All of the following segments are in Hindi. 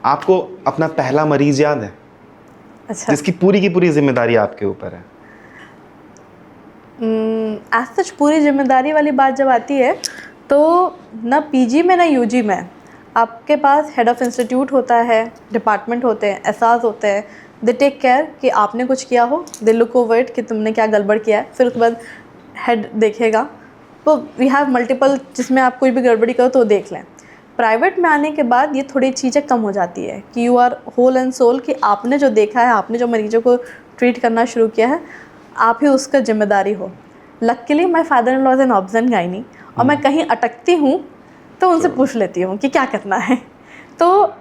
आपको अपना पहला मरीज याद है? अच्छा, जिसकी पूरी की पूरी जिम्मेदारी आपके ऊपर है? एज सच पूरी जिम्मेदारी वाली बात जब आती है तो ना पीजी में ना यूजी में आपके पास हेड ऑफ इंस्टीट्यूट होता है, डिपार्टमेंट होते हैं, एसआस होते हैं। दे टेक केयर कि आपने कुछ किया हो, दे लुक ओवर इट कि तुमने क्या गड़बड़ किया है, फिर उसके बाद हेड देखेगा। तो वी हैव मल्टीपल, जिसमें आप कोई भी गड़बड़ी करो तो देख लें। प्राइवेट में आने के बाद ये थोड़ी चीज़ें कम हो जाती है कि you are whole and soul, कि आपने जो देखा है, आपने जो मरीजों को ट्रीट करना शुरू किया है, आप ही उसका जिम्मेदारी हो। Luckily my father in law is an ऑब्जन गायनी, और मैं कहीं अटकती हूँ तो उनसे पूछ लेती हूँ कि क्या करना है। तो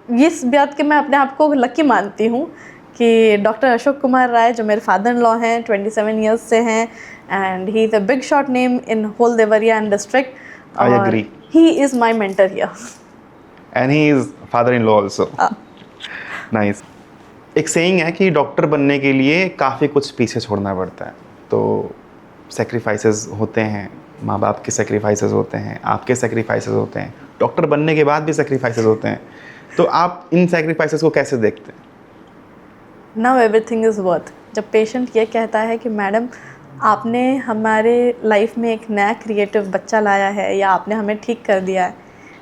इस बात के मैं अपने आप को लकी मानती हूँ कि डॉक्टर अशोक कुमार राय जो मेरे फादर इन लॉ हैं, 27 ईयर्स से हैं, and he is a big shot name in whole Deoria and district, I और agree. He is my mentor here. And he is father-in-law also. Nice. एक सेइंग है कि डॉक्टर बनने के लिए काफ़ी कुछ पीछे छोड़ना पड़ता है, तो सेक्रीफाइसेस होते हैं, माँ बाप के सेक्रीफाइसेस होते हैं, आपके सेक्रीफाइसेस होते हैं, डॉक्टर बनने के बाद भी सेक्रीफाइसेस होते हैं। तो आप इन सेक्रीफाइसेस को कैसे देखते हैं? Now everything is worth. जब पेशेंट ये कहता है कि मैडम आपने हमारे लाइफ में एक नया क्रिएटिव बच्चा लाया है या आपने हमें ठीक कर दिया है,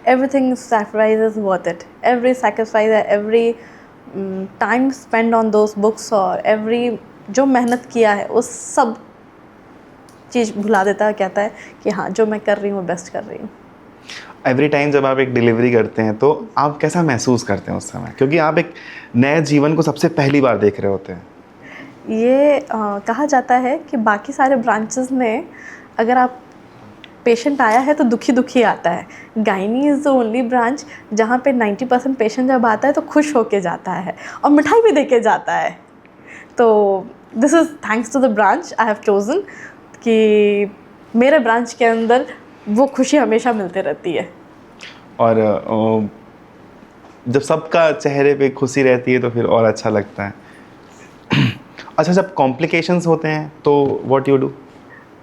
everything sacrifice is worth it. Every sacrifice, every time spend on those books, और एवरी जो मेहनत किया है उस सब चीज़ भुला देता है, कहता है कि हाँ जो मैं कर रही हूँ बेस्ट कर रही हूँ। एवरी टाइम जब आप एक डिलीवरी करते हैं तो आप कैसा महसूस करते हैं उस समय, क्योंकि आप एक नए जीवन को सबसे पहली बार देख रहे होते हैं? ये कहा जाता है कि बाकी सारे ब्रांचेस में अगर आप पेशेंट आया है तो दुखी दुखी आता है, gynae is the only branch जहाँ पे 90% पेशेंट जब आता है तो खुश होके जाता है और मिठाई भी देके जाता है। तो this is thanks to the branch I have chosen कि मेरे ब्रांच के अंदर वो खुशी हमेशा मिलती रहती है। और जब सबका चेहरे पे खुशी रहती है तो फिर और अच्छा लगता है। अच्छा, जब कॉम्प्लिकेशंस होते हैं तो व्हाट यू डू?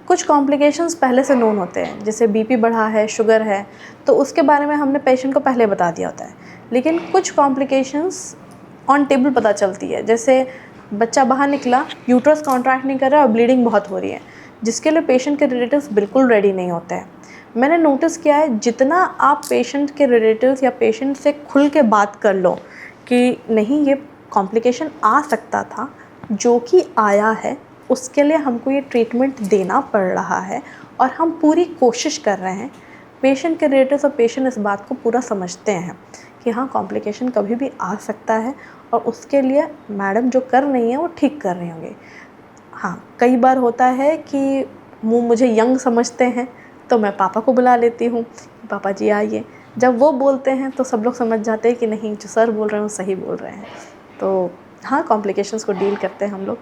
कुछ कॉम्प्लिकेशंस पहले से नोन होते हैं, जैसे बीपी बढ़ा है, शुगर है, तो उसके बारे में हमने पेशेंट को पहले बता दिया होता है। लेकिन कुछ कॉम्प्लिकेशंस ऑन टेबल पता चलती है, जैसे बच्चा बाहर निकला, यूट्रस कॉन्ट्रैक्ट नहीं कर रहा और ब्लीडिंग बहुत हो रही है, जिसके लिए पेशेंट के रिलेटिव्स बिल्कुल रेडी नहीं होते हैं। मैंने नोटिस किया है जितना आप पेशेंट के रिलेटिव्स या पेशेंट से खुल के बात कर लो कि नहीं ये कॉम्प्लिकेशन आ सकता था, जो कि आया है, उसके लिए हमको ये ट्रीटमेंट देना पड़ रहा है और हम पूरी कोशिश कर रहे हैं। पेशेंट के रिलेटिव्स और पेशेंट इस बात को पूरा समझते हैं कि हाँ कॉम्प्लिकेशन कभी भी आ सकता है और उसके लिए मैडम जो कर रही हैं वो ठीक कर रही होंगी। हाँ, कई बार होता है कि वो मुझे यंग समझते हैं तो मैं पापा को बुला लेती हूँ, पापा जी आइए। जब वो बोलते हैं तो सब लोग समझ जाते हैं कि नहीं जो सर बोल रहे हैं वो सही बोल रहे हैं। तो हाँ, कॉम्प्लिकेशंस को डील करते हैं हम लोग।